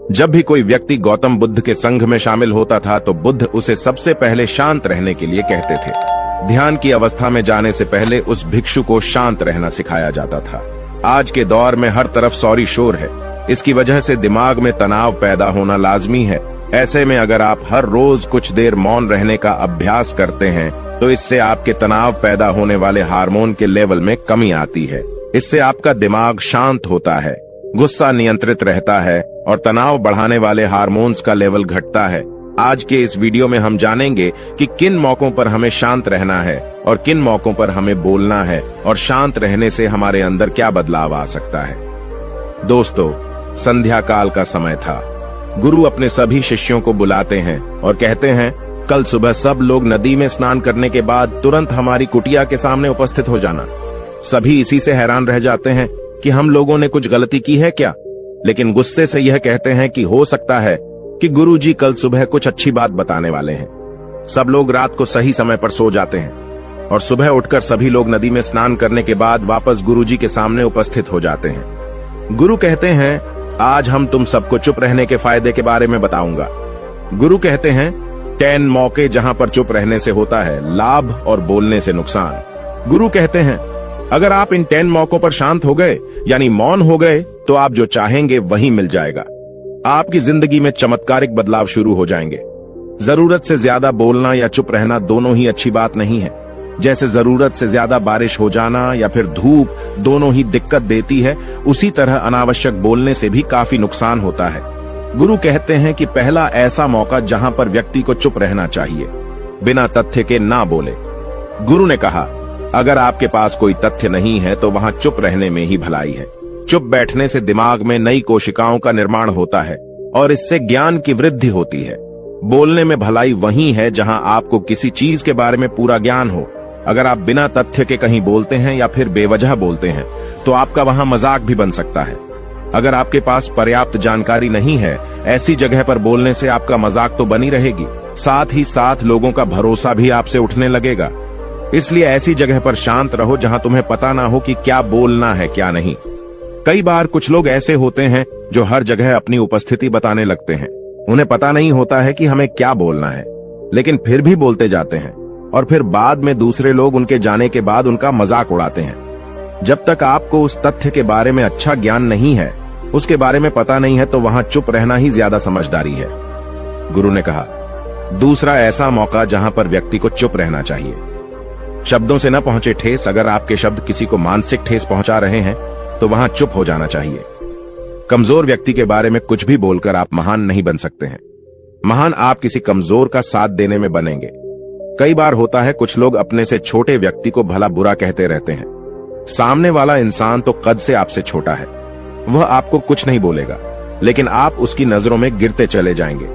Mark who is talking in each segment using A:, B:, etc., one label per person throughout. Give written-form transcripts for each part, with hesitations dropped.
A: जब भी कोई व्यक्ति गौतम बुद्ध के संघ में शामिल होता था तो बुद्ध उसे सबसे पहले शांत रहने के लिए कहते थे। ध्यान की अवस्था में जाने से पहले उस भिक्षु को शांत रहना सिखाया जाता था। आज के दौर में हर तरफ सौरी शोर है। इसकी वजह से दिमाग में तनाव पैदा होना लाजमी है। ऐसे में अगर आप हर रोज कुछ देर मौन रहने का अभ्यास करते हैं तो इससे आपके तनाव पैदा होने वाले हार्मोन के लेवल में कमी आती है। इससे आपका दिमाग शांत होता है, गुस्सा नियंत्रित रहता है और तनाव बढ़ाने वाले हार्मोन्स का लेवल घटता है। आज के इस वीडियो में हम जानेंगे कि किन मौकों पर हमें शांत रहना है और किन मौकों पर हमें बोलना है और शांत रहने से हमारे अंदर क्या बदलाव आ सकता है। दोस्तों, संध्या काल का समय था। गुरु अपने सभी शिष्यों को बुलाते हैं और कहते हैं, कल सुबह सब लोग नदी में स्नान करने के बाद तुरंत हमारी कुटिया के सामने उपस्थित हो जाना। सभी इसी से हैरान रह जाते हैं कि हम लोगों ने कुछ गलती की है क्या, लेकिन गुस्से से यह कहते हैं कि हो सकता है कि गुरुजी कल सुबह कुछ अच्छी बात बताने वाले हैं। सब लोग रात को सही समय पर सो जाते हैं और सुबह उठकर सभी लोग नदी में स्नान करने के बाद वापस गुरुजी के सामने उपस्थित हो जाते हैं। गुरु कहते हैं, आज हम तुम सबको चुप रहने के फायदे के बारे में बताऊंगा। गुरु कहते हैं, 10 मौके जहां पर चुप रहने से होता है लाभ और बोलने से नुकसान। गुरु कहते हैं, अगर आप इन 10 मौकों पर शांत हो गए यानी मौन हो गए तो आप जो चाहेंगे वही मिल जाएगा। आपकी जिंदगी में चमत्कारिक बदलाव शुरू हो जाएंगे। जरूरत से ज्यादा बोलना या चुप रहना दोनों ही अच्छी बात नहीं है। जैसे जरूरत से ज्यादा बारिश हो जाना या फिर धूप दोनों ही दिक्कत देती है, उसी तरह अनावश्यक बोलने से भी काफी नुकसान होता है। गुरु कहते हैं कि पहला ऐसा मौका जहां पर व्यक्ति को चुप रहना चाहिए, बिना तथ्य के ना बोले। गुरु ने कहा, अगर आपके पास कोई तथ्य नहीं है तो वहां चुप रहने में ही भलाई है। चुप बैठने से दिमाग में नई कोशिकाओं का निर्माण होता है और इससे ज्ञान की वृद्धि होती है। बोलने में भलाई वही है जहां आपको किसी चीज के बारे में पूरा ज्ञान हो। अगर आप बिना तथ्य के कहीं बोलते हैं या फिर बेवजह बोलते हैं तो आपका वहां मजाक भी बन सकता है। अगर आपके पास पर्याप्त जानकारी नहीं है, ऐसी जगह पर बोलने से आपका मजाक तो बनी रहेगी, साथ ही साथ लोगों का भरोसा भी आपसे उठने लगेगा। इसलिए ऐसी जगह पर शांत रहो जहां तुम्हें पता ना हो कि क्या बोलना है क्या नहीं। कई बार कुछ लोग ऐसे होते हैं जो हर जगह अपनी उपस्थिति बताने लगते हैं। उन्हें पता नहीं होता है कि हमें क्या बोलना है, लेकिन फिर भी बोलते जाते हैं और फिर बाद में दूसरे लोग उनके जाने के बाद उनका मजाक उड़ाते हैं। जब तक आपको उस तथ्य के बारे में अच्छा ज्ञान नहीं है, उसके बारे में पता नहीं है, तो वहां चुप रहना ही ज्यादा समझदारी है। गुरु ने कहा, दूसरा ऐसा मौका जहां पर व्यक्ति को चुप रहना चाहिए। शब्दों से न पहुंचे ठेस, अगर आपके शब्द किसी को मानसिक ठेस पहुंचा रहे हैं तो वहां चुप हो जाना चाहिए। कमजोर व्यक्ति के बारे में कुछ भी बोलकर आप महान नहीं बन सकते हैं। महान आप किसी कमजोर का साथ देने में बनेंगे। कई बार होता है कुछ लोग अपने से छोटे व्यक्ति को भला बुरा कहते रहते हैं। सामने वाला इंसान तो कद से आपसे छोटा है, वह आपको कुछ नहीं बोलेगा, लेकिन आप उसकी नजरों में गिरते चले जाएंगे।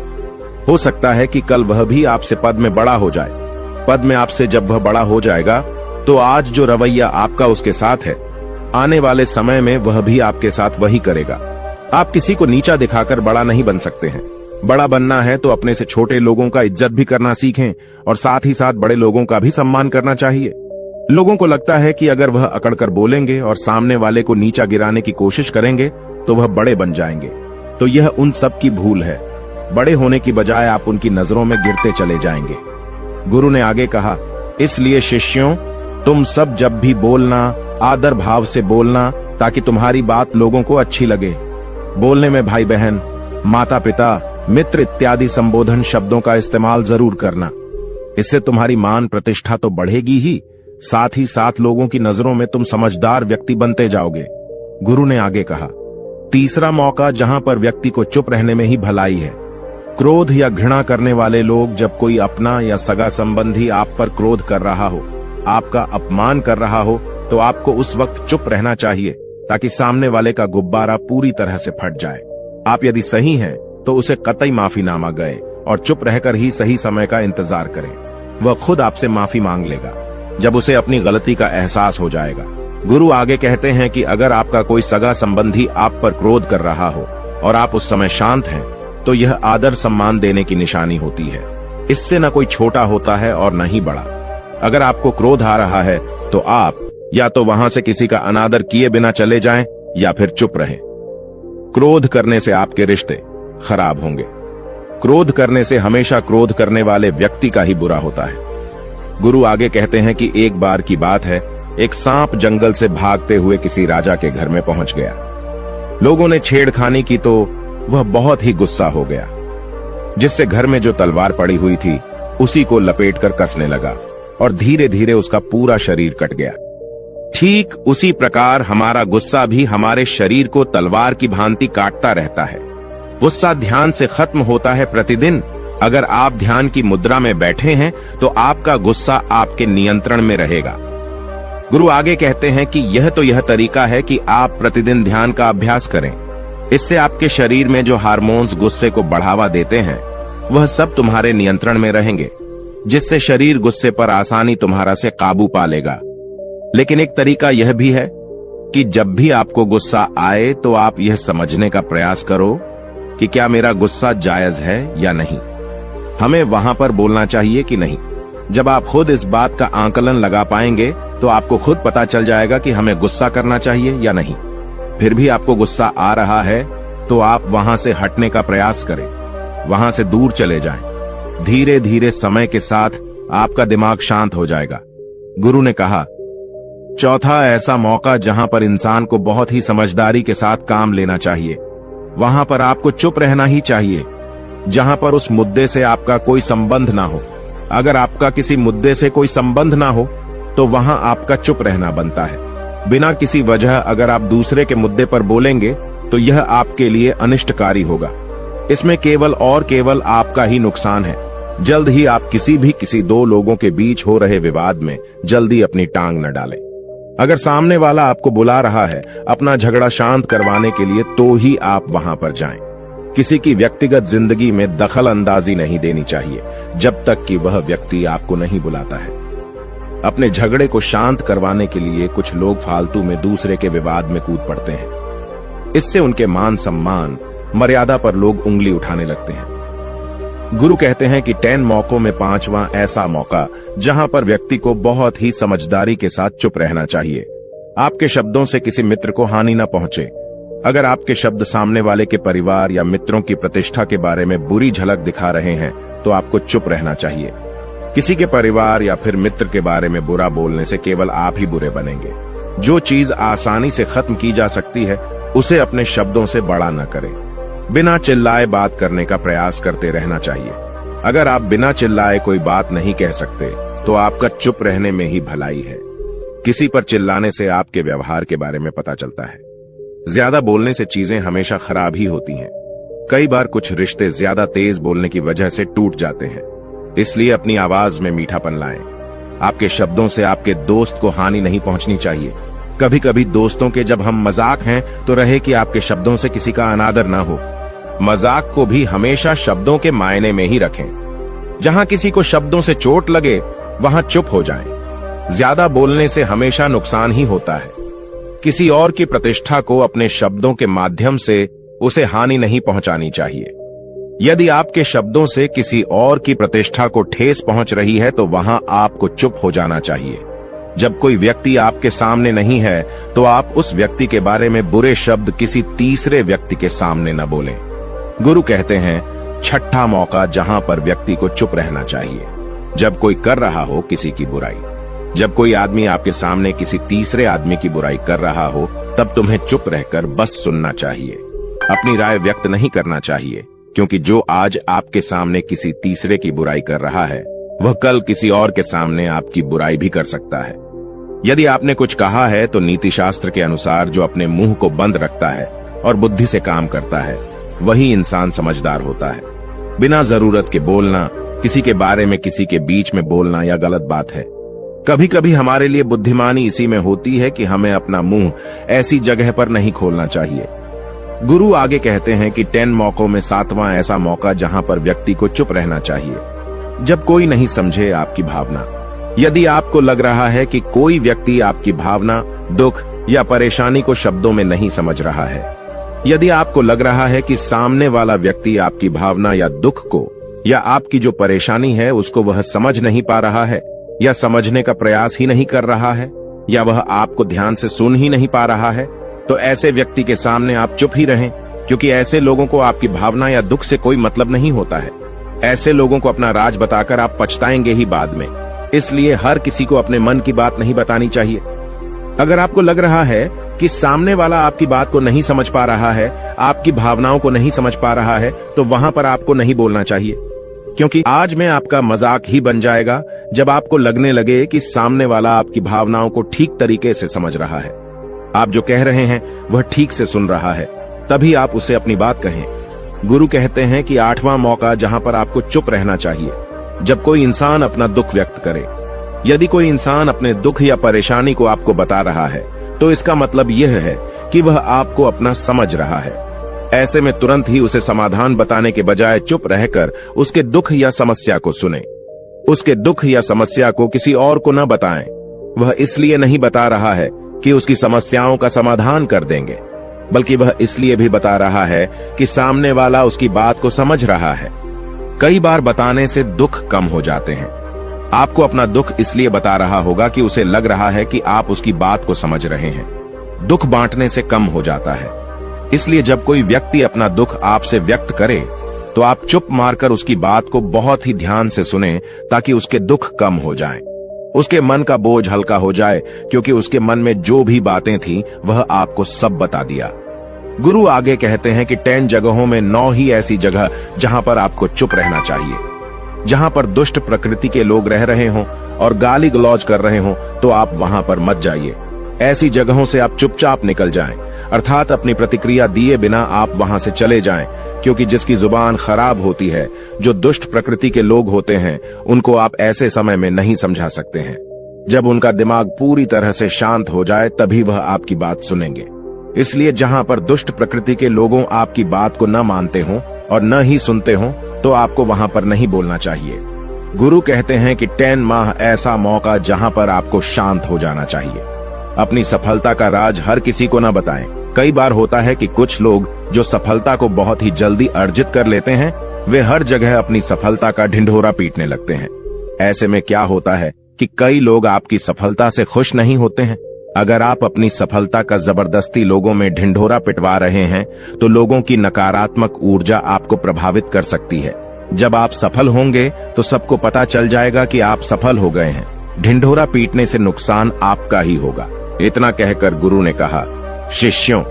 A: हो सकता है कि कल वह भी आपसे पद में बड़ा हो जाए। पद में आपसे जब वह बड़ा हो जाएगा तो आज जो रवैया आपका उसके साथ है, आने वाले समय में वह भी आपके साथ वही करेगा। आप किसी को नीचा दिखाकर बड़ा नहीं बन सकते हैं। बड़ा बनना है तो अपने से छोटे लोगों का इज्जत भी करना सीखें और साथ ही साथ बड़े लोगों का भी सम्मान करना चाहिए। लोगों को लगता है कि अगर वह अकड़कर बोलेंगे और सामने वाले को नीचा गिराने की कोशिश करेंगे तो वह बड़े बन जाएंगे, तो यह उन सब की भूल है। बड़े होने की बजाय आप उनकी नजरों में गिरते चले जाएंगे। गुरु ने आगे कहा, इसलिए शिष्यों, तुम सब जब भी बोलना आदर भाव से बोलना ताकि तुम्हारी बात लोगों को अच्छी लगे। बोलने में भाई बहन, माता पिता, मित्र इत्यादि संबोधन शब्दों का इस्तेमाल जरूर करना। इससे तुम्हारी मान प्रतिष्ठा तो बढ़ेगी ही, साथ ही साथ लोगों की नजरों में तुम समझदार व्यक्ति बनते जाओगे। गुरु ने आगे कहा, तीसरा मौका जहां पर व्यक्ति को चुप रहने में ही भलाई है। क्रोध या घृणा करने वाले लोग, जब कोई अपना या सगा संबंधी आप पर क्रोध कर रहा हो, आपका अपमान कर रहा हो, तो आपको उस वक्त चुप रहना चाहिए ताकि सामने वाले का गुब्बारा पूरी तरह से फट जाए। आप यदि सही हैं तो उसे कतई माफीनामा गए और चुप रहकर ही सही समय का इंतजार करें। वह खुद आपसे माफी मांग लेगा जब उसे अपनी गलती का एहसास हो जाएगा। गुरु आगे कहते हैं कि अगर आपका कोई सगा संबंधी आप पर क्रोध कर रहा हो और आप उस समय शांत हैं, तो यह आदर सम्मान देने की निशानी होती है। इससे न कोई छोटा होता है और न ही बड़ा। अगर आपको क्रोध आ रहा है तो आप या तो वहां से किसी का अनादर किए बिना चले जाएं या फिर चुप रहें। क्रोध करने से आपके रिश्ते, खराब होंगे। क्रोध करने से हमेशा क्रोध करने वाले व्यक्ति का ही बुरा होता है। गुरु आगे कहते हैं कि एक बार की बात है, एक सांप जंगल से भागते हुए किसी राजा के घर में पहुंच गया। लोगों ने छेड़खानी की तो वह बहुत ही गुस्सा हो गया, जिससे घर में जो तलवार पड़ी हुई थी उसी को लपेटकर कसने लगा और धीरे धीरे उसका पूरा शरीर कट गया। ठीक उसी प्रकार हमारा गुस्सा भी हमारे शरीर को तलवार की भांति काटता रहता है। गुस्सा ध्यान से खत्म होता है प्रतिदिन। अगर आप ध्यान की मुद्रा में बैठे हैं तो आपका गुस्सा आपके नियंत्रण में रहेगा। गुरु आगे कहते हैं कि यह तरीका है कि आप प्रतिदिन ध्यान का अभ्यास करें। इससे आपके शरीर में जो हार्मोन्स गुस्से को बढ़ावा देते हैं वह सब तुम्हारे नियंत्रण में रहेंगे, जिससे शरीर गुस्से पर आसानी तुम्हारा से काबू पा लेगा। लेकिन एक तरीका यह भी है कि जब भी आपको गुस्सा आए तो आप यह समझने का प्रयास करो कि क्या मेरा गुस्सा जायज है या नहीं। हमें वहां पर बोलना चाहिए कि नहीं। जब आप खुद इस बात का आकलन लगा पाएंगे तो आपको खुद पता चल जाएगा कि हमें गुस्सा करना चाहिए या नहीं। फिर भी आपको गुस्सा आ रहा है तो आप वहां से हटने का प्रयास करें, वहां से दूर चले जाएं। धीरे धीरे समय के साथ आपका दिमाग शांत हो जाएगा। गुरु ने कहा, चौथा ऐसा मौका जहां पर इंसान को बहुत ही समझदारी के साथ काम लेना चाहिए, वहां पर आपको चुप रहना ही चाहिए, जहां पर उस मुद्दे से आपका कोई संबंध ना हो। अगर आपका किसी मुद्दे से कोई संबंध ना हो तो वहां आपका चुप रहना बनता है। बिना किसी वजह अगर आप दूसरे के मुद्दे पर बोलेंगे तो यह आपके लिए अनिष्टकारी होगा। इसमें केवल और केवल आपका ही नुकसान है। जल्द ही आप किसी दो लोगों के बीच हो रहे विवाद में जल्दी अपनी टांग न डालें। अगर सामने वाला आपको बुला रहा है अपना झगड़ा शांत करवाने के लिए तो ही आप वहां पर जाएं। किसी की व्यक्तिगत जिंदगी में दखल अंदाजी नहीं देनी चाहिए जब तक कि वह व्यक्ति आपको नहीं बुलाता है। अपने झगड़े को शांत करवाने के लिए कुछ लोग फालतू में दूसरे के विवाद में कूद पड़ते हैं। इससे उनके मान सम्मान मर्यादा पर लोग उंगली उठाने लगते हैं। गुरु कहते हैं कि 10 मौकों में 5वां ऐसा मौका जहां पर व्यक्ति को बहुत ही समझदारी के साथ चुप रहना चाहिए। आपके शब्दों से किसी मित्र को हानि न पहुंचे। अगर आपके शब्द सामने वाले के परिवार या मित्रों की प्रतिष्ठा के बारे में बुरी झलक दिखा रहे हैं तो आपको चुप रहना चाहिए। किसी के परिवार या फिर मित्र के बारे में बुरा बोलने से केवल आप ही बुरे बनेंगे। जो चीज आसानी से खत्म की जा सकती है उसे अपने शब्दों से बड़ा न करें। बिना चिल्लाए बात करने का प्रयास करते रहना चाहिए। अगर आप बिना चिल्लाए कोई बात नहीं कह सकते तो आपका चुप रहने में ही भलाई है। किसी पर चिल्लाने से आपके व्यवहार के बारे में पता चलता है। ज्यादा बोलने से चीजें हमेशा खराब ही होती हैं। कई बार कुछ रिश्ते ज्यादा तेज बोलने की वजह से टूट जाते हैं। इसलिए अपनी आवाज में मीठापन लाएं। आपके शब्दों से आपके दोस्त को हानि नहीं पहुंचनी चाहिए। कभी कभी दोस्तों के जब हम मजाक हैं तो रहे कि आपके शब्दों से किसी का अनादर ना हो। मजाक को भी हमेशा शब्दों के मायने में ही रखें। जहां किसी को शब्दों से चोट लगे वहां चुप हो जाएं। ज्यादा बोलने से हमेशा नुकसान ही होता है। किसी और की प्रतिष्ठा को अपने शब्दों के माध्यम से उसे हानि नहीं पहुंचानी चाहिए। यदि आपके शब्दों से किसी और की प्रतिष्ठा को ठेस पहुंच रही है तो वहां आपको चुप हो जाना चाहिए। जब कोई व्यक्ति आपके सामने नहीं है तो आप उस व्यक्ति के बारे में बुरे शब्द किसी तीसरे व्यक्ति के सामने न बोलें। गुरु कहते हैं छठा मौका जहां पर व्यक्ति को चुप रहना चाहिए, जब कोई कर रहा हो किसी की बुराई। जब कोई आदमी आपके सामने किसी तीसरे आदमी की बुराई कर रहा हो तब तुम्हें चुप रहकर बस सुनना चाहिए। अपनी राय व्यक्त नहीं करना चाहिए, क्योंकि जो आज आपके सामने किसी तीसरे की बुराई कर रहा है वह कल किसी और के सामने आपकी बुराई भी कर सकता है। यदि आपने कुछ कहा है तो नीति शास्त्र के अनुसार जो अपने मुंह को बंद रखता है और बुद्धि से काम करता है वही इंसान समझदार होता है। बिना जरूरत के बोलना, किसी के बारे में किसी के बीच में बोलना यह गलत बात है। कभी कभी हमारे लिए बुद्धिमानी इसी में होती है कि हमें अपना मुंह ऐसी जगह पर नहीं खोलना चाहिए। गुरु आगे कहते हैं कि 10 मौकों में 7वां ऐसा मौका जहां पर व्यक्ति को चुप रहना चाहिए, जब कोई नहीं समझे आपकी भावना। यदि आपको लग रहा है कि कोई व्यक्ति आपकी भावना, दुख या परेशानी को शब्दों में नहीं समझ रहा है, यदि आपको लग रहा है कि सामने वाला व्यक्ति आपकी भावना या दुख को या आपकी जो परेशानी है उसको वह समझ नहीं पा रहा है या समझने का प्रयास ही नहीं कर रहा है या वह आपको ध्यान से सुन ही नहीं पा रहा है, तो ऐसे व्यक्ति के सामने आप चुप ही रहें, क्योंकि ऐसे लोगों को आपकी भावना या दुख से कोई मतलब नहीं होता है। ऐसे लोगों को अपना राज बताकर आप पछताएंगे ही बाद में। इसलिए हर किसी को अपने मन की बात नहीं बतानी चाहिए। अगर आपको लग रहा है कि सामने वाला आपकी बात को नहीं समझ पा रहा है, आपकी भावनाओं को नहीं समझ पा रहा है, तो वहां पर आपको नहीं बोलना चाहिए, क्योंकि आज में आपका मजाक ही बन जाएगा जब आपको लगने लगे कि सामने वाला आपकी भावनाओं को ठीक तरीके से समझ रहा है। आप जो कह रहे हैं वह ठीक से सुन रहा है, तभी आप उसे अपनी बात कहें। गुरु कहते हैं कि 8वां मौका जहां पर आपको चुप रहना चाहिए, जब कोई इंसान अपना दुख व्यक्त करे। यदि कोई इंसान अपने दुख या परेशानी को आपको बता रहा है, तो इसका मतलब यह है कि वह आपको अपना समझ रहा है। ऐसे में तुरंत ही उसे समाधान बताने के बजाय चुप रहकर उसके दुख या समस्या को सुने। उसके दुख या समस्या को किसी और को न बताएं। वह इसलिए नहीं बता रहा है कि उसकी समस्याओं का समाधान कर देंगे, बल्कि वह इसलिए भी बता रहा है कि सामने वाला उसकी बात को समझ रहा है। कई बार बताने से दुख कम हो जाते हैं। आपको अपना दुख इसलिए बता रहा होगा कि उसे लग रहा है कि आप उसकी बात को समझ रहे हैं। दुख बांटने से कम हो जाता है। इसलिए जब कोई व्यक्ति अपना दुख आपसे व्यक्त करे, तो आप चुप मारकर उसकी बात को बहुत ही ध्यान से सुनें, ताकि उसके दुख कम हो जाएं। उसके मन का बोझ हल्का हो जाए, क्योंकि उसके मन में जो भी बातें थीं, वह आपको सब बता दिया। गुरु आगे कहते हैं कि 10 जगहों में 9 ही ऐसी जगह जहां पर आपको चुप रहना चाहिए। जहां पर दुष्ट प्रकृति के लोग रह रहे हों और गाली गलौज कर रहे हों, तो आप वहां पर मत जाइए। ऐसी जगहों से आप चुपचाप निकल जाएं, अर्थात अपनी प्रतिक्रिया दिए बिना आप वहां से चले जाएं, क्योंकि जिसकी जुबान खराब होती है, जो दुष्ट प्रकृति के लोग होते हैं, उनको आप ऐसे समय में नहीं समझा सकते हैं। जब उनका दिमाग पूरी तरह से शांत हो जाए, तभी वह आपकी बात सुनेंगे। इसलिए जहां पर दुष्ट प्रकृति के लोगों आपकी बात को न मानते हों और न ही सुनते हों, तो आपको वहां पर नहीं बोलना चाहिए। गुरु कहते हैं कि 10 माह ऐसा मौका जहां पर आपको शांत हो जाना चाहिए। अपनी सफलता का राज हर किसी को न बताएं। कई बार होता है कि कुछ लोग जो सफलता को बहुत ही जल्दी अर्जित कर लेते हैं, वे हर जगह अपनी सफलता का ढिंढोरा पीटने लगते हैं। ऐसे में क्या होता है कि कई लोग आपकी सफलता से खुश नहीं होते हैं। अगर आप अपनी सफलता का जबरदस्ती लोगों में ढिंढोरा पिटवा रहे हैं, तो लोगों की नकारात्मक ऊर्जा आपको प्रभावित कर सकती है। जब आप सफल होंगे, तो सबको पता चल जाएगा कि आप सफल हो गए हैं। ढिंढोरा पीटने से नुकसान आपका ही होगा। इतना कहकर गुरु ने कहा, शिष्यों,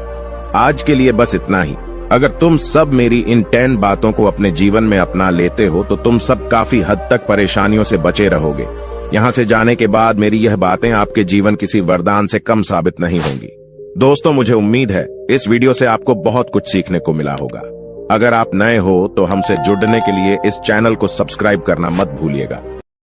A: आज के लिए बस इतना ही। अगर तुम सब मेरी इन 10 बातों को अपने जीवन में अपना लेते हो, तो तुम सब काफी हद तक परेशानियों से बचे रहोगे। यहाँ से जाने के बाद मेरी यह बातें आपके जीवन किसी वरदान से कम साबित नहीं होंगी। दोस्तों, मुझे उम्मीद है इस वीडियो से आपको बहुत कुछ सीखने को मिला होगा। अगर आप नए हो तो हमसे जुड़ने के लिए इस चैनल को सब्सक्राइब करना मत भूलिएगा।